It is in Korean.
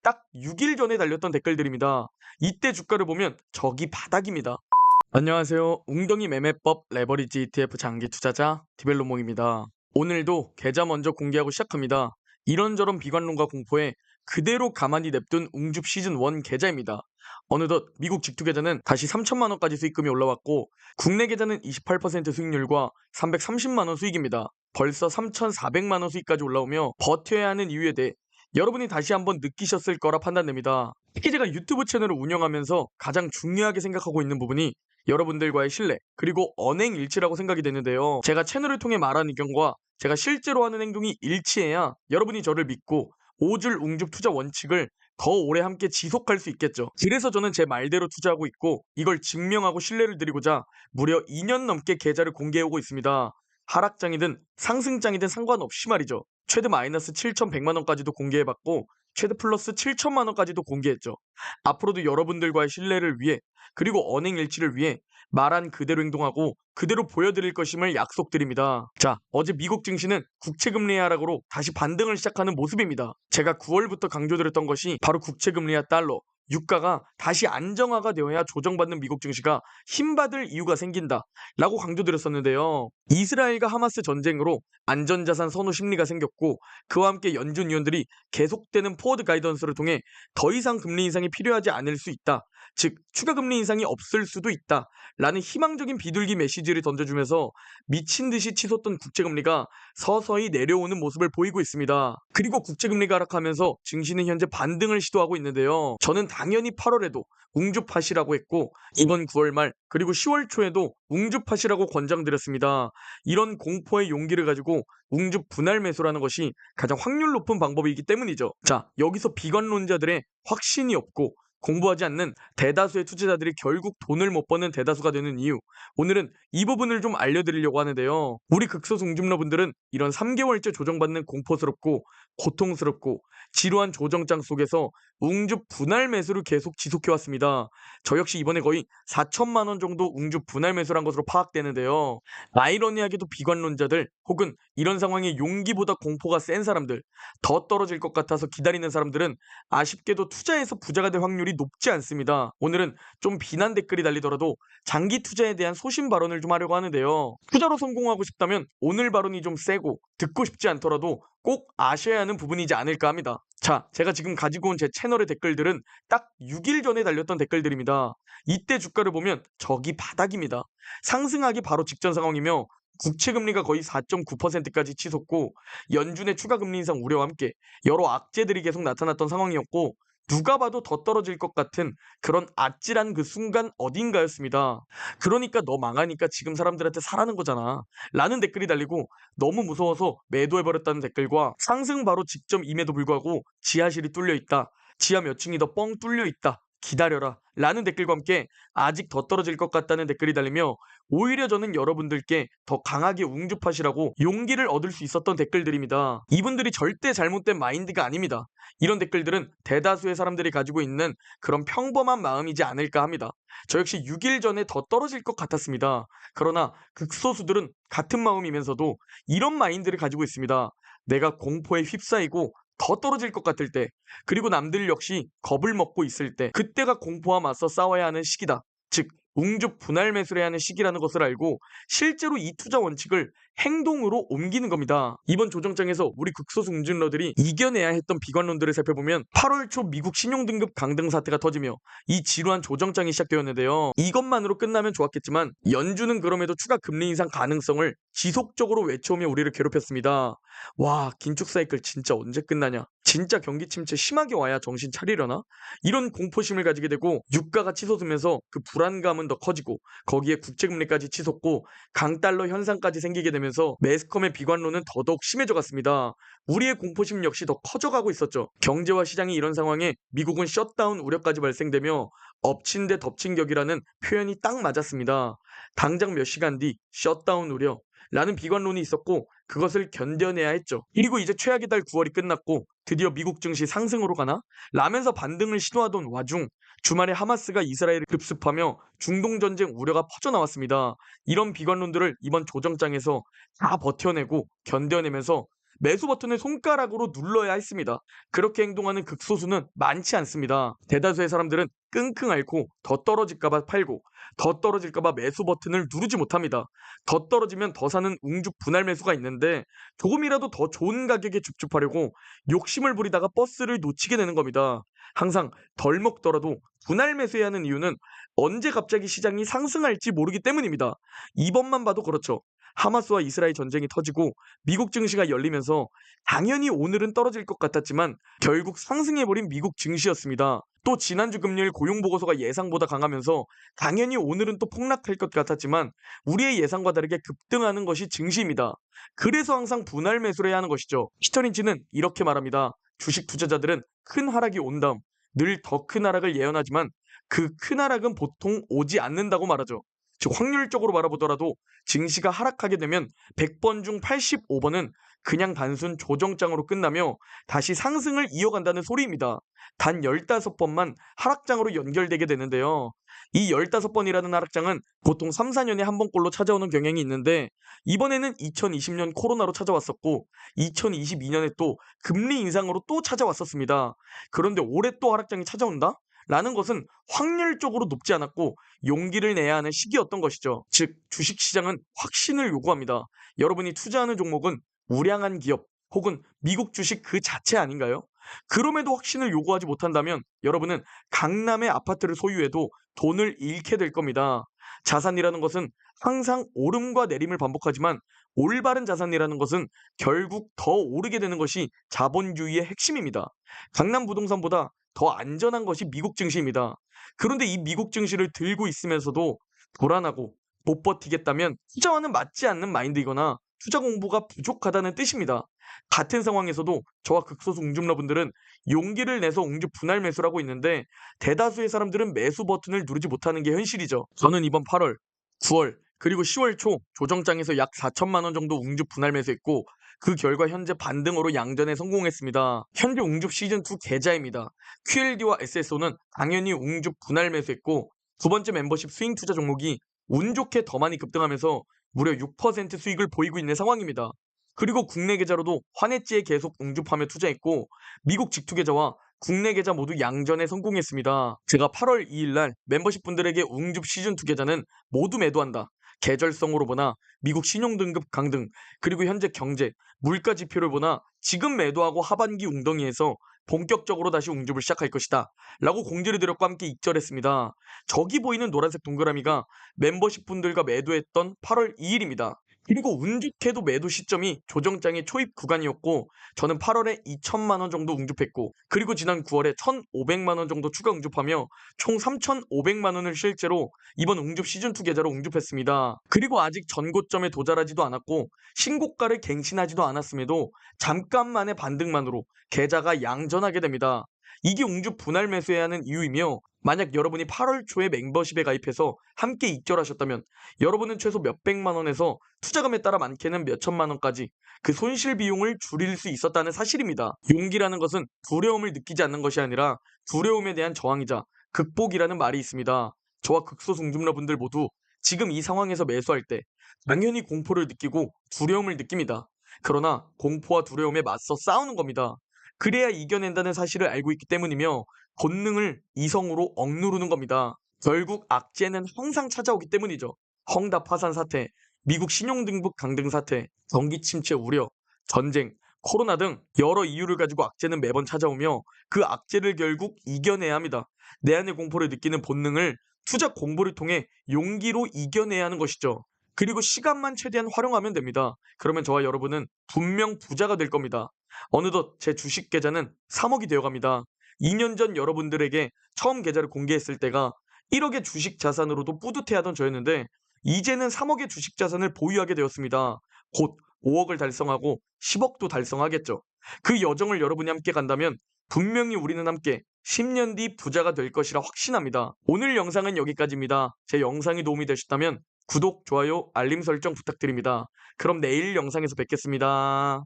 딱 6일 전에 달렸던 댓글들입니다. 이때 주가를 보면 저기 바닥입니다. 안녕하세요. 웅덩이 매매법 레버리지 ETF 장기 투자자 디벨로몽입니다. 오늘도 계좌 먼저 공개하고 시작합니다. 이런저런 비관론과 공포에 그대로 가만히 냅둔 웅줍 시즌 1 계좌입니다. 어느덧 미국 직투 계좌는 다시 3천만 원까지 수익금이 올라왔고 국내 계좌는 28% 수익률과 330만 원 수익입니다. 벌써 3,400만 원 수익까지 올라오며 버텨야 하는 이유에 대해 여러분이 다시 한번 느끼셨을 거라 판단됩니다. 특히 제가 유튜브 채널을 운영하면서 가장 중요하게 생각하고 있는 부분이 여러분들과의 신뢰, 그리고 언행일치라고 생각이 되는데요. 제가 채널을 통해 말한 의견과 제가 실제로 하는 행동이 일치해야 여러분이 저를 믿고 5줄 웅줍 투자 원칙을 더 오래 함께 지속할 수 있겠죠. 그래서 저는 제 말대로 투자하고 있고 이걸 증명하고 신뢰를 드리고자 무려 2년 넘게 계좌를 공개해오고 있습니다. 하락장이든 상승장이든 상관없이 말이죠. 최대 마이너스 7,100만 원까지도 공개해봤고 최대 플러스 7천만 원까지도 공개했죠. 앞으로도 여러분들과의 신뢰를 위해 그리고 언행일치를 위해 말한 그대로 행동하고 그대로 보여드릴 것임을 약속드립니다. 자, 어제 미국 증시는 국채금리 하락으로 다시 반등을 시작하는 모습입니다. 제가 9월부터 강조드렸던 것이 바로 국채금리와 달러, 유가가 다시 안정화가 되어야 조정받는 미국 증시가 힘받을 이유가 생긴다 라고 강조드렸었는데요. 이스라엘과 하마스 전쟁으로 안전자산 선호 심리가 생겼고 그와 함께 연준 위원들이 계속되는 포워드 가이던스를 통해 더 이상 금리 인상이 필요하지 않을 수 있다. 즉 추가 금리 인상이 없을 수도 있다 라는 희망적인 비둘기 메시지를 던져주면서 미친 듯이 치솟던 국채금리가 서서히 내려오는 모습을 보이고 있습니다. 그리고 국채금리가 하락하면서 증시는 현재 반등을 시도하고 있는데요. 저는 당연히 8월에도 웅주팟이라고 했고 이번 9월 말 그리고 10월 초에도 웅주팟이라고 권장드렸습니다. 이런 공포의 용기를 가지고 웅주 분할 매수라는 것이 가장 확률 높은 방법이기 때문이죠. 자, 여기서 비관론자들의 확신이 없고 공부하지 않는 대다수의 투자자들이 결국 돈을 못 버는 대다수가 되는 이유, 오늘은 이 부분을 좀 알려드리려고 하는데요. 우리 극소수 웅줍러분들은 이런 3개월째 조정받는 공포스럽고 고통스럽고 지루한 조정장 속에서 웅줍 분할 매수를 계속 지속해왔습니다. 저 역시 이번에 거의 4천만 원 정도 웅줍 분할 매수란 것으로 파악되는데요. 아이러니하게도 비관론자들 혹은 이런 상황에 용기보다 공포가 센 사람들, 더 떨어질 것 같아서 기다리는 사람들은 아쉽게도 투자해서 부자가 될 확률이 높지 않습니다. 오늘은 좀 비난 댓글이 달리더라도 장기 투자에 대한 소신 발언을 좀 하려고 하는데요. 투자로 성공하고 싶다면 오늘 발언이 좀 세고 듣고 싶지 않더라도 꼭 아셔야 하는 부분이지 않을까 합니다. 자, 제가 지금 가지고 온 제 채널의 댓글들은 딱 6일 전에 달렸던 댓글들입니다. 이때 주가를 보면 저기 바닥입니다. 상승하기 바로 직전 상황이며 국채금리가 거의 4.9%까지 치솟고 연준의 추가 금리 인상 우려와 함께 여러 악재들이 계속 나타났던 상황이었고 누가 봐도 더 떨어질 것 같은 그런 아찔한 그 순간 어딘가였습니다. 그러니까 너 망하니까 지금 사람들한테 사라는 거잖아 라는 댓글이 달리고 너무 무서워서 매도해버렸다는 댓글과 상승 바로 직전임에도 불구하고 지하실이 뚫려 있다. 지하 몇 층이 더 뻥 뚫려 있다. 기다려라 라는 댓글과 함께 아직 더 떨어질 것 같다는 댓글이 달리며 오히려 저는 여러분들께 더 강하게 웅줍하시라고 용기를 얻을 수 있었던 댓글들입니다. 이분들이 절대 잘못된 마인드가 아닙니다. 이런 댓글들은 대다수의 사람들이 가지고 있는 그런 평범한 마음이지 않을까 합니다. 저 역시 6일 전에 더 떨어질 것 같았습니다. 그러나 극소수들은 같은 마음이면서도 이런 마인드를 가지고 있습니다. 내가 공포에 휩싸이고 더 떨어질 것 같을 때, 그리고 남들 역시 겁을 먹고 있을 때, 그때가 공포와 맞서 싸워야 하는 시기다. 즉 웅줍 분할 매수를 해야 하는 시기라는 것을 알고 실제로 이 투자 원칙을 행동으로 옮기는 겁니다. 이번 조정장에서 우리 극소수 웅줍러들이 이겨내야 했던 비관론들을 살펴보면 8월 초 미국 신용등급 강등 사태가 터지며 이 지루한 조정장이 시작되었는데요. 이것만으로 끝나면 좋았겠지만 연준은 그럼에도 추가 금리 인상 가능성을 지속적으로 외쳐오며 우리를 괴롭혔습니다. 와, 긴축 사이클 진짜 언제 끝나냐? 진짜 경기 침체 심하게 와야 정신 차리려나? 이런 공포심을 가지게 되고 유가가 치솟으면서 그 불안감은 더 커지고 거기에 국채금리까지 치솟고 강달러 현상까지 생기게 되면서 매스컴의 비관론은 더더욱 심해져 갔습니다. 우리의 공포심 역시 더 커져가고 있었죠. 경제와 시장이 이런 상황에 미국은 셧다운 우려까지 발생되며 엎친 데 덮친 격이라는 표현이 딱 맞았습니다. 당장 몇 시간 뒤 셧다운 우려 라는 비관론이 있었고 그것을 견뎌내야 했죠. 그리고 이제 최악의 달 9월이 끝났고 드디어 미국 증시 상승으로 가나? 라면서 반등을 시도하던 와중 주말에 하마스가 이스라엘을 급습하며 중동전쟁 우려가 퍼져나왔습니다. 이런 비관론들을 이번 조정장에서 다 버텨내고 견뎌내면서 매수 버튼을 손가락으로 눌러야 했습니다. 그렇게 행동하는 극소수는 많지 않습니다. 대다수의 사람들은 끙끙 앓고 더 떨어질까봐 팔고 더 떨어질까봐 매수 버튼을 누르지 못합니다. 더 떨어지면 더 사는 웅주 분할 매수가 있는데 조금이라도 더 좋은 가격에 줍줍하려고 욕심을 부리다가 버스를 놓치게 되는 겁니다. 항상 덜 먹더라도 분할 매수해야 하는 이유는 언제 갑자기 시장이 상승할지 모르기 때문입니다. 이번만 봐도 그렇죠. 하마스와 이스라엘 전쟁이 터지고 미국 증시가 열리면서 당연히 오늘은 떨어질 것 같았지만 결국 상승해버린 미국 증시였습니다. 또 지난주 금요일 고용보고서가 예상보다 강하면서 당연히 오늘은 또 폭락할 것 같았지만 우리의 예상과 다르게 급등하는 것이 증시입니다. 그래서 항상 분할 매수를 해야 하는 것이죠. 피터린치는 이렇게 말합니다. 주식 투자자들은 큰 하락이 온 다음 늘 더 큰 하락을 예언하지만 그 큰 하락은 보통 오지 않는다고 말하죠. 즉 확률적으로 바라보더라도 증시가 하락하게 되면 100번 중 85번은 그냥 단순 조정장으로 끝나며 다시 상승을 이어간다는 소리입니다. 단 15번만 하락장으로 연결되게 되는데요. 이 15번이라는 하락장은 보통 3, 4년에 한 번꼴로 찾아오는 경향이 있는데 이번에는 2020년 코로나로 찾아왔었고 2022년에 또 금리 인상으로 또 찾아왔었습니다. 그런데 올해 또 하락장이 찾아온다? 라는 것은 확률적으로 높지 않았고 용기를 내야 하는 시기였던 것이죠. 즉 주식시장은 확신을 요구합니다. 여러분이 투자하는 종목은 우량한 기업 혹은 미국 주식 그 자체 아닌가요? 그럼에도 확신을 요구하지 못한다면 여러분은 강남의 아파트를 소유해도 돈을 잃게 될 겁니다. 자산이라는 것은 항상 오름과 내림을 반복하지만 올바른 자산이라는 것은 결국 더 오르게 되는 것이 자본주의의 핵심입니다. 강남 부동산보다 더 안전한 것이 미국 증시입니다. 그런데 이 미국 증시를 들고 있으면서도 불안하고 못 버티겠다면 투자와는 맞지 않는 마인드이거나 투자 공부가 부족하다는 뜻입니다. 같은 상황에서도 저와 극소수 웅줌러분들은 용기를 내서 웅주 분할 매수를 하고 있는데 대다수의 사람들은 매수 버튼을 누르지 못하는 게 현실이죠. 저는 이번 8월, 9월, 그리고 10월 초 조정장에서 약 4천만 원 정도 웅주 분할 매수했고 그 결과 현재 반등으로 양전에 성공했습니다. 현재 웅주 시즌2 계좌입니다. QLD와 SSO는 당연히 웅주 분할 매수했고 두 번째 멤버십 스윙 투자 종목이 운 좋게 더 많이 급등하면서 무려 6% 수익을 보이고 있는 상황입니다. 그리고 국내 계좌로도 환해지에 계속 웅주파며 투자했고 미국 직투 계좌와 국내 계좌 모두 양전에 성공했습니다. 제가 8월 2일 날 멤버십 분들에게 웅주 시즌2 계좌는 모두 매도한다. 계절성으로 보나 미국 신용등급 강등 그리고 현재 경제, 물가 지표를 보나 지금 매도하고 하반기 웅덩이에서 본격적으로 다시 웅줍을 시작할 것이다 라고 공지를 드렸고 함께 입절했습니다. 저기 보이는 노란색 동그라미가 멤버십 분들과 매도했던 8월 2일입니다. 그리고 운 좋게도 매도 시점이 조정장의 초입 구간이었고 저는 8월에 2천만 원 정도 웅줍했고 그리고 지난 9월에 1,500만 원 정도 추가 웅줍하며 총 3,500만 원을 실제로 이번 웅줍 시즌2 계좌로 웅줍했습니다. 그리고 아직 전고점에 도달하지도 않았고 신고가를 갱신하지도 않았음에도 잠깐만의 반등만으로 계좌가 양전하게 됩니다. 이게 웅줍 분할 매수해야 하는 이유이며 만약 여러분이 8월 초에 멤버십에 가입해서 함께 입절하셨다면 여러분은 최소 몇백만 원에서 투자금에 따라 많게는 몇천만 원까지 그 손실 비용을 줄일 수 있었다는 사실입니다. 용기라는 것은 두려움을 느끼지 않는 것이 아니라 두려움에 대한 저항이자 극복이라는 말이 있습니다. 저와 극소수 웅줌러분들 모두 지금 이 상황에서 매수할 때 당연히 공포를 느끼고 두려움을 느낍니다. 그러나 공포와 두려움에 맞서 싸우는 겁니다. 그래야 이겨낸다는 사실을 알고 있기 때문이며 본능을 이성으로 억누르는 겁니다. 결국 악재는 항상 찾아오기 때문이죠. 헝다 파산 사태, 미국 신용등급 강등 사태, 경기 침체 우려, 전쟁, 코로나 등 여러 이유를 가지고 악재는 매번 찾아오며 그 악재를 결국 이겨내야 합니다. 내 안의 공포를 느끼는 본능을 투자 공부를 통해 용기로 이겨내야 하는 것이죠. 그리고 시간만 최대한 활용하면 됩니다. 그러면 저와 여러분은 분명 부자가 될 겁니다. 어느덧 제 주식 계좌는 3억이 되어갑니다. 2년 전 여러분들에게 처음 계좌를 공개했을 때가 1억의 주식 자산으로도 뿌듯해하던 저였는데 이제는 3억의 주식 자산을 보유하게 되었습니다. 곧 5억을 달성하고 10억도 달성하겠죠. 그 여정을 여러분이 함께 간다면 분명히 우리는 함께 10년 뒤 부자가 될 것이라 확신합니다. 오늘 영상은 여기까지입니다. 제 영상이 도움이 되셨다면 구독, 좋아요, 알림 설정 부탁드립니다. 그럼 내일 영상에서 뵙겠습니다.